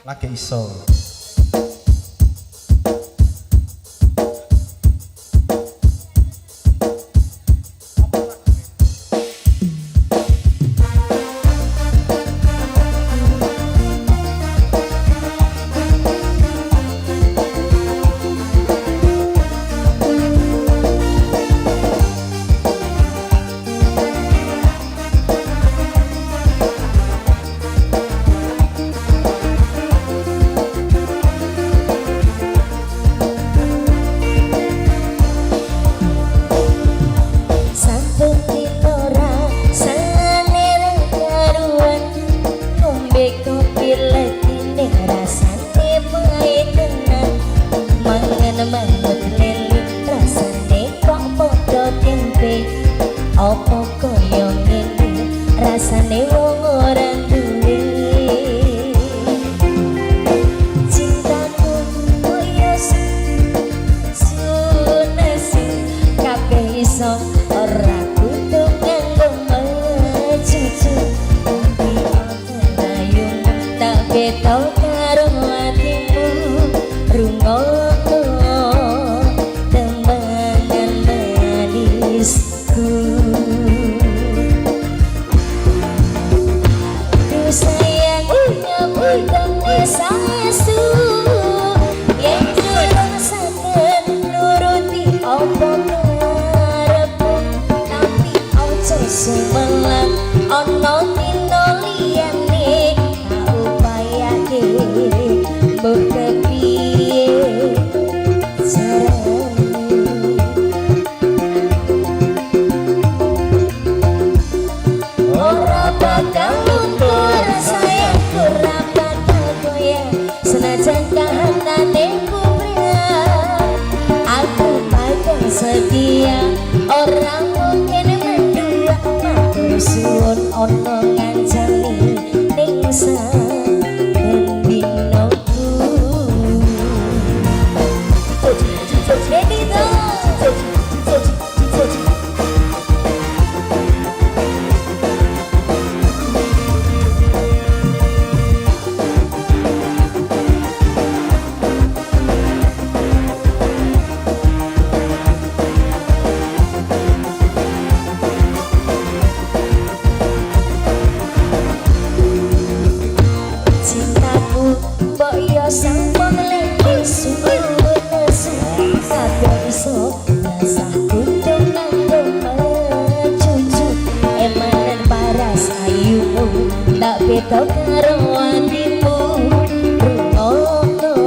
lagi iso. Opo koyo ngene rasane wong ora duwe cintaku koyo sunesi kabeh iso ora kudu nganggo mecucu tapi ayu tak beda karo atimu rungono temangan manisku. Sayang nyambut saya su yang dirasakan nuruti apa karepku tapi ojo sumelang ono dino liyane tak upayake mbok kepiye ora bakal senajan kahanane berat aku bakal setia orang mungkin mendua matur suwun ono ngancani ning saben dinoku Benito sampun lagi suwun nesu kabeh iso rasah kudu nganggo mecucu emanen paras ayumu tak beda karo atimu rungono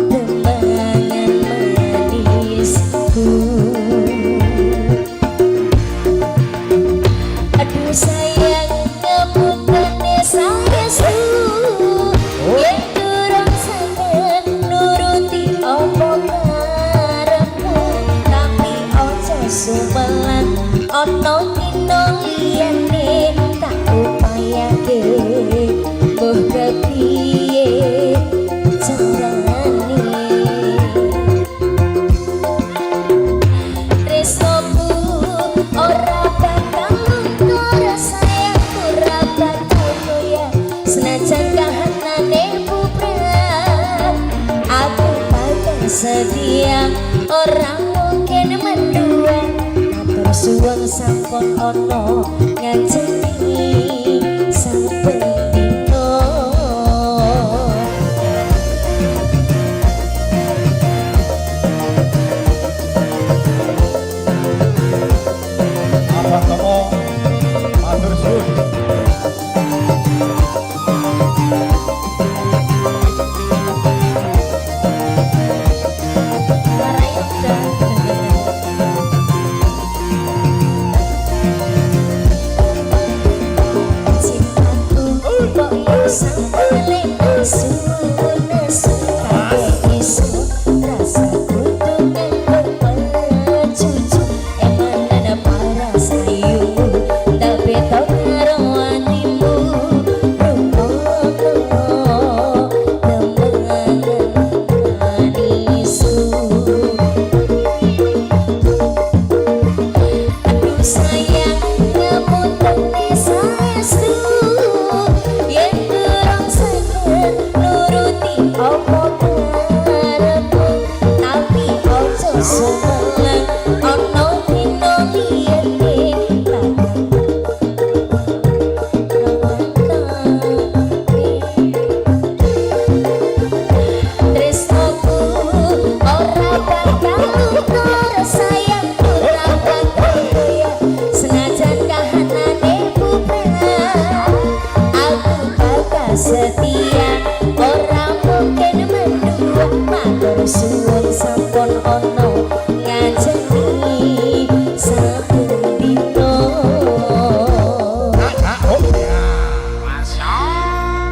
temangan manisku. Aduh sayang nyebutane saya su sumelan ono dino liyane tak upayake mbok kepiye carane tresnoku ora bakal luntur sayangku ora bakal goyah senajan kahanane berat aku bakal setia orang mungkin mendua suwun sampun ono ngancani saben dino Abang kamu matur suwun. Sampai